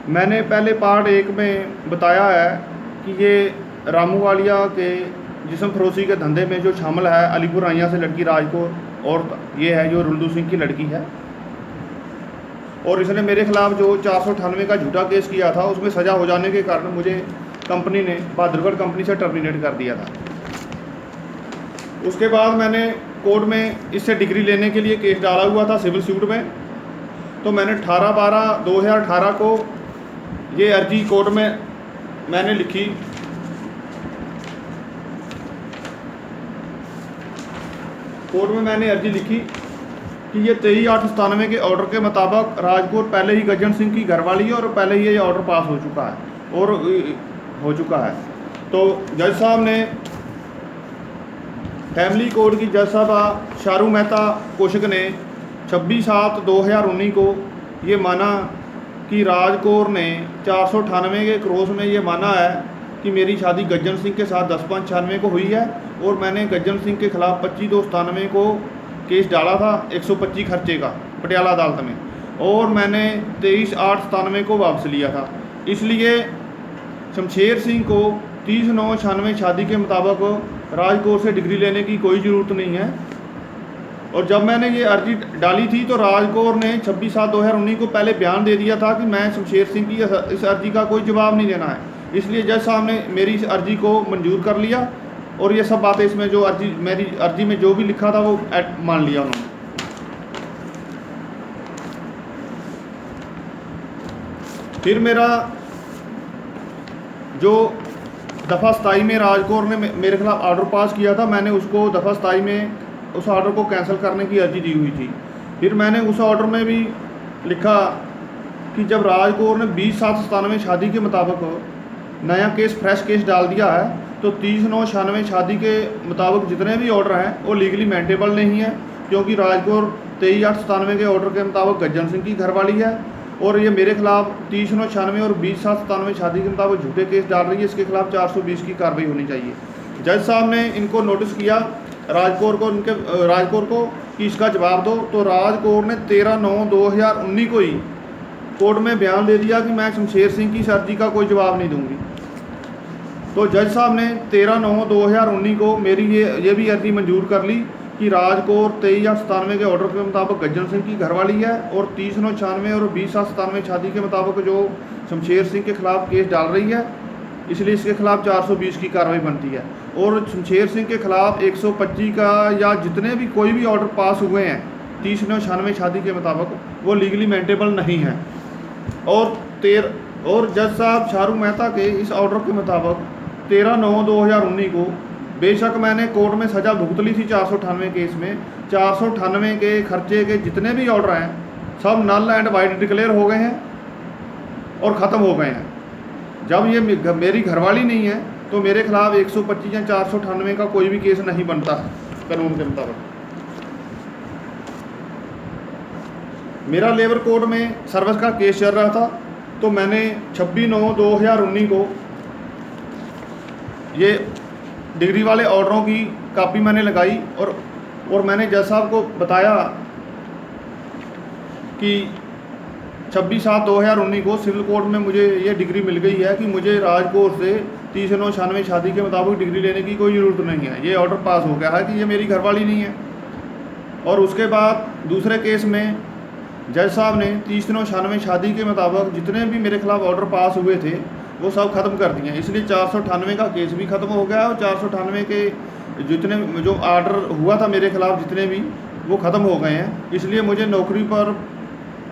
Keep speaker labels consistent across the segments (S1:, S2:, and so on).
S1: मैंने पहले पार्ट 1 में बताया है कि ये रामू वालिया के जिस्म फरोशी के धंधे में जो शामिल है अलीपुर आइया से लड़की राजकोर, और ये है जो रुल्दू सिंह की लड़की है, और इसने मेरे खिलाफ़ जो 498 का झूठा केस किया था उसमें सज़ा हो जाने के कारण मुझे कंपनी ने बहादुरगढ़ कंपनी से टर्मिनेट कर दिया था। उसके बाद मैंने कोर्ट में इससे डिग्री लेने के लिए केस डाला हुआ था सिविल सूट में। तो मैंने 18/12/2018 को ये अर्जी कोर्ट में मैंने लिखी। कोर्ट में मैंने अर्जी लिखी कि ये 23/8/97 के ऑर्डर के मुताबिक राजकोर पहले ही गज्जन सिंह की घरवाली है और पहले ही ये ऑर्डर पास हो चुका है। तो जज साहब ने, फैमिली कोर्ट की जज साहबा शारू मेहता कोशक ने 26/7/2019 को ये माना कि राजकोर ने 498 के क्रॉस में ये माना है कि मेरी शादी गज्जन सिंह के साथ 10/5/96 को हुई है, और मैंने गज्जन सिंह के खिलाफ 25/2/97 को केस डाला था 125 खर्चे का पटियाला अदालत में, और मैंने 23/8/97 को वापस लिया था। इसलिए शमशेर सिंह को 30/9/96 शादी के मुताबिक राजकोर से डिग्री लेने की कोई ज़रूरत नहीं है। और जब मैंने ये अर्जी डाली थी तो राजकोर ने 26/7/2019 को पहले बयान दे दिया था कि मैं शमशेर सिंह की इस अर्जी का कोई जवाब नहीं देना है। इसलिए जज साहब ने मेरी इस अर्जी को मंजूर कर लिया, और ये सब बातें इसमें जो मेरी अर्जी में जो भी लिखा था वो मान लिया उन्होंने। फिर मेरा जो दफ़ा 27 में राजकोर ने मेरे खिलाफ ऑर्डर पास किया था, मैंने उसको दफ़ा 27 में उस ऑर्डर को कैंसिल करने की अर्जी दी हुई थी। फिर मैंने उस ऑर्डर में भी लिखा कि जब राजकोर ने 20/7/97 शादी के मुताबिक नया केस फ्रेश केस डाल दिया है, तो 30/9/96 शादी के मुताबिक जितने भी ऑर्डर हैं वो लीगली मेंटेबल नहीं है, क्योंकि राजकोर 23/8/97 के ऑर्डर के मुताबिक गज्जन सिंह की घरवाली है, और ये मेरे खिलाफ 30/9/96 और 20/7/97 शादी के मुताबिक झूठे केस डाल रही है। इसके खिलाफ 420 की कार्रवाई होनी चाहिए। जज साहब ने इनको नोटिस किया राजकोर को कि इसका जवाब दो। तो राजकोर ने 13/9/2019 को ही कोर्ट में बयान दे दिया कि मैं शमशेर सिंह की इस अर्जी का कोई जवाब नहीं दूंगी। तो जज साहब ने 13/9/2019 को मेरी ये भी अर्जी मंजूर कर ली कि राजकोर 23/8/97 के ऑर्डर के मुताबिक गज्जन सिंह की घरवाली है, और 30/9/96 और 20/7/97 शादी के मुताबिक जो शमशेर सिंह के खिलाफ केस डाल रही है, इसलिए इसके खिलाफ 420 की कार्रवाई बनती है। और शमशेर सिंह के खिलाफ 125 का या जितने भी कोई भी ऑर्डर पास हुए हैं 30/9/96 शादी के मुताबिक, वो लीगली मेंटेबल नहीं है। और जज साहब शारू मेहता के इस ऑर्डर के मुताबिक 13/9/2019 को बेशक मैंने कोर्ट में सज़ा भुगत ली थी 498 केस में। 498 के खर्चे के जितने भी ऑर्डर हैं सब नल एंड वाइड डिक्लेयर हो गए हैं और ख़त्म हो गए हैं। जब ये मेरी घरवाली नहीं है तो मेरे खिलाफ 125 या 498 का कोई भी केस नहीं बनता है कानून के मुताबिक। मेरा लेबर कोर्ट में सर्विस का केस चल रहा था, तो मैंने 26/9/2019 को ये डिग्री वाले ऑर्डरों की कापी मैंने लगाई, और मैंने जज साहब को बताया कि 26/7/2019 को सिविल कोर्ट में मुझे ये डिग्री मिल गई है कि मुझे राजकोर से 30/9/96 शादी के मुताबिक डिग्री लेने की कोई ज़रूरत नहीं है। ये ऑर्डर पास हो गया है कि ये मेरी घरवाली नहीं है। और उसके बाद दूसरे केस में जज साहब ने 30/9/96 शादी के मुताबिक जितने भी मेरे खिलाफ ऑर्डर पास हुए थे वो सब ख़त्म कर दिए, इसलिए 498 का केस भी ख़त्म हो गया, और 498 के जितने जो ऑर्डर हुआ था मेरे खिलाफ जितने भी वो ख़त्म हो गए हैं। इसलिए मुझे नौकरी पर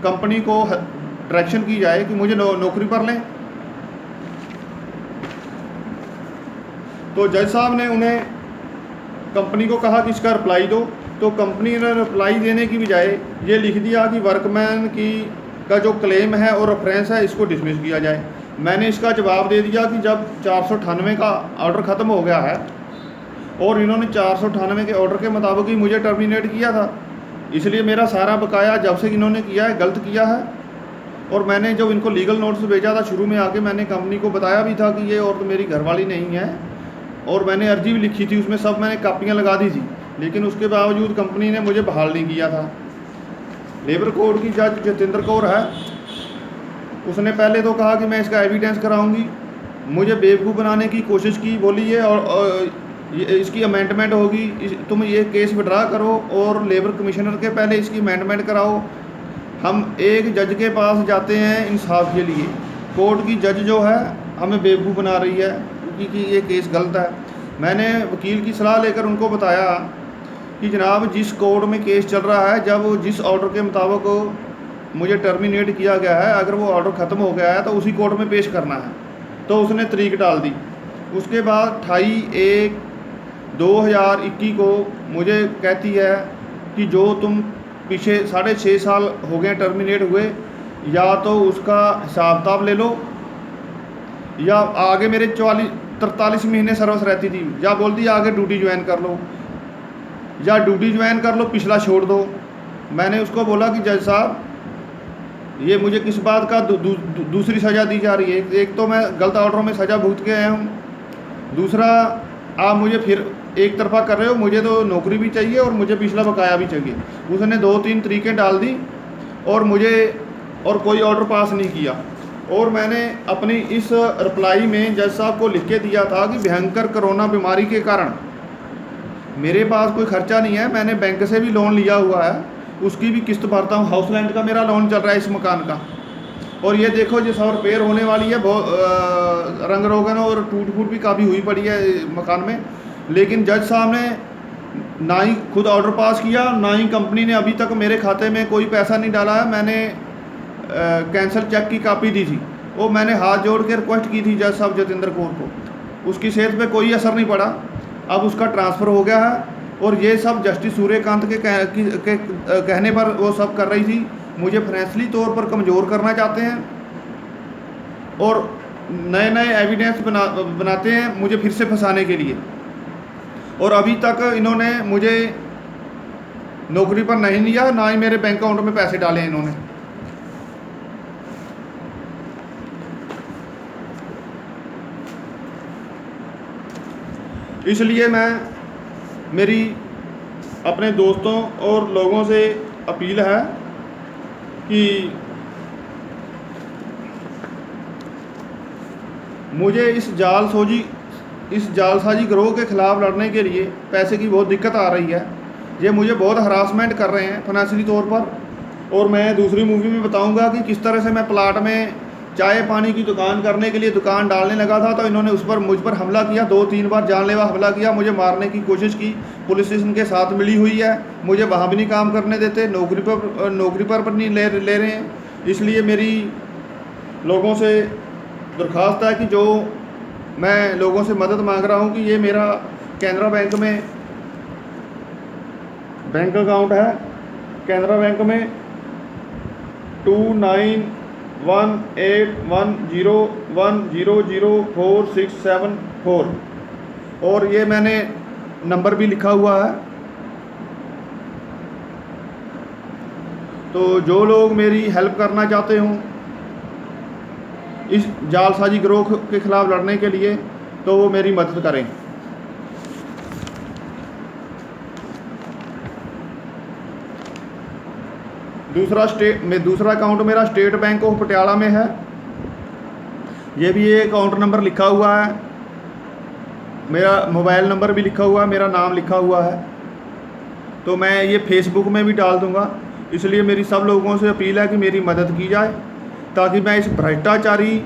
S1: कंपनी को डायरेक्शन की जाए कि मुझे नौकरी पर लें। तो जज साहब ने उन्हें कंपनी को कहा कि इसका रिप्लाई दो, तो कंपनी ने रिप्लाई देने की बजाय ये लिख दिया कि वर्कमैन का जो क्लेम है और रेफरेंस है इसको डिसमिस किया जाए। मैंने इसका जवाब दे दिया कि जब 498 का ऑर्डर ख़त्म हो गया है और इन्होंने 498 के ऑर्डर के मुताबिक ही मुझे टर्मिनेट किया था, इसलिए मेरा सारा बकाया जब से इन्होंने किया है गलत किया है। और मैंने जब इनको लीगल नोटिस भेजा था शुरू में आके मैंने कंपनी को बताया भी था कि ये औरत मेरी घरवाली नहीं है, और मैंने अर्जी भी लिखी थी, उसमें सब मैंने कापियाँ लगा दी थी, लेकिन उसके बावजूद कंपनी ने मुझे बहाल नहीं किया था। लेबर कोर्ट की जज जतेंद्र कौर है, उसने पहले तो कहा कि मैं इसका एविडेंस कराऊंगी, मुझे बेवकूफ़ बनाने की कोशिश की, बोली ये और इसकी अमेंडमेंट होगी, तुम ये केस विड्रा करो और लेबर कमिश्नर के पहले इसकी अमेंडमेंट कराओ। हम एक जज के पास जाते हैं इंसाफ के लिए, कोर्ट की जज जो है हमें बेवकूफ़ बना रही है कि ये केस गलत है। मैंने वकील की सलाह लेकर उनको बताया कि जनाब जिस कोर्ट में केस चल रहा है, जब जिस ऑर्डर के मुताबिक मुझे टर्मिनेट किया गया है, अगर वो ऑर्डर ख़त्म हो गया है तो उसी कोर्ट में पेश करना है। तो उसने तारीख डाल दी। उसके बाद 28/1/2021 को मुझे कहती है कि जो तुम पीछे 6.5 साल हो गए टर्मिनेट हुए, या तो उसका हिसाब किताब ले लो, या आगे मेरे 43 महीने सर्विस रहती थी, या बोलती आगे ड्यूटी ज्वाइन कर लो, या ड्यूटी ज्वाइन कर लो, पिछला छोड़ दो। मैंने उसको बोला कि जज साहब ये मुझे किस बात का दूसरी सज़ा दी जा रही है? एक तो मैं गलत ऑर्डर में सज़ा भुगत के आया हूँ, दूसरा आप मुझे फिर एक तरफा कर रहे हो, मुझे तो नौकरी भी चाहिए और मुझे पिछला बकाया भी चाहिए। उसने 2-3 तरीकें डाल दी और मुझे और कोई ऑर्डर पास नहीं किया। और मैंने अपनी इस रिप्लाई में जज साहब को लिख के दिया था कि भयंकर कोरोना बीमारी के कारण मेरे पास कोई खर्चा नहीं है, मैंने बैंक से भी लोन लिया हुआ है, उसकी भी किस्त भरता हूँ, हाउस रेंट का मेरा लोन चल रहा है इस मकान का, और ये देखो जो 100 रिपेयर होने वाली है, बहुत रंग रोगन और टूट फूट भी काफ़ी हुई पड़ी है मकान में। लेकिन जज साहब ने ना ही खुद ऑर्डर पास किया, ना ही कंपनी ने अभी तक मेरे खाते में कोई पैसा नहीं डाला है। मैंने कैंसिल चेक की कापी दी थी, वो मैंने हाथ जोड़ के रिक्वेस्ट की थी जज साहब जतेंद्र कौर को, उसकी सेहत पे कोई असर नहीं पड़ा। अब उसका ट्रांसफ़र हो गया है और ये सब जस्टिस सूर्यकांत के कहने पर वो सब कर रही थी। मुझे फाइनेंशियली तौर पर कमज़ोर करना चाहते हैं और नए नए एविडेंस बनाते हैं मुझे फिर से फंसाने के लिए। और अभी तक इन्होंने मुझे नौकरी पर नहीं लिया, ना ही मेरे बैंक अकाउंट में पैसे डाले इन्होंने। इसलिए मेरी अपने दोस्तों और लोगों से अपील है कि मुझे इस जालसाजी गिरोह के ख़िलाफ़ लड़ने के लिए पैसे की बहुत दिक्कत आ रही है। ये मुझे बहुत हरासमेंट कर रहे हैं फाइनेंशियली तौर पर। और मैं दूसरी मूवी में बताऊंगा कि किस तरह से मैं प्लाट में चाय पानी की दुकान करने के लिए दुकान डालने लगा था, तो इन्होंने मुझ पर हमला किया, 2-3 बार जानलेवा हमला किया, मुझे मारने की कोशिश की। पुलिस स्टेशन के साथ मिली हुई है, मुझे वहाँ भी नहीं काम करने देते, नौकरी पर नहीं ले रहे हैं। इसलिए मेरी लोगों से दरख्वास्त है कि जो मैं लोगों से मदद मांग रहा हूँ कि ये मेरा कैनरा बैंक में बैंक अकाउंट है, कैनरा बैंक में 291810100467 और ये मैंने नंबर भी लिखा हुआ है। तो जो लोग मेरी हेल्प करना चाहते हों इस जालसाजी गिरोह के ख़िलाफ़ लड़ने के लिए, तो वो मेरी मदद करें। दूसरा अकाउंट मेरा स्टेट बैंक ऑफ पटियाला में है। ये भी ये अकाउंट नंबर लिखा हुआ है, मेरा मोबाइल नंबर भी लिखा हुआ है, मेरा नाम लिखा हुआ है। तो मैं ये फेसबुक में भी डाल दूँगा। इसलिए मेरी सब लोगों से अपील है कि मेरी मदद की जाए, ताकि मैं इस भ्रष्टाचारी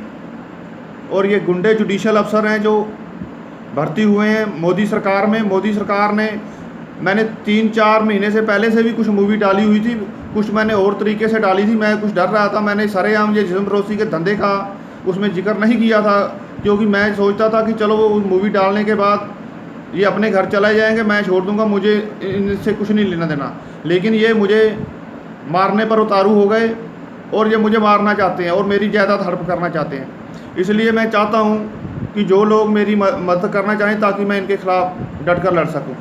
S1: और ये गुंडे जुडिशल अफसर हैं जो भर्ती हुए हैं मोदी सरकार में। मोदी सरकार ने, मैंने 3-4 महीने से पहले से भी कुछ मूवी डाली हुई थी, कुछ मैंने और तरीके से डाली थी। मैं कुछ डर रहा था, मैंने सरेआम ये जिस्म फरोशी के धंधे का उसमें जिक्र नहीं किया था, क्योंकि मैं सोचता था कि चलो वो उस मूवी डालने के बाद ये अपने घर चले जाएंगे, मैं छोड़ दूंगा, मुझे इनसे कुछ नहीं लेना देना। लेकिन ये मुझे मारने पर उतारू हो गए और ये मुझे मारना चाहते हैं और मेरी जायदाद हड़प करना चाहते हैं। इसलिए मैं चाहता हूँ कि जो लोग मेरी मदद करना चाहें, ताकि मैं इनके ख़िलाफ़ डट कर लड़ सकूँ।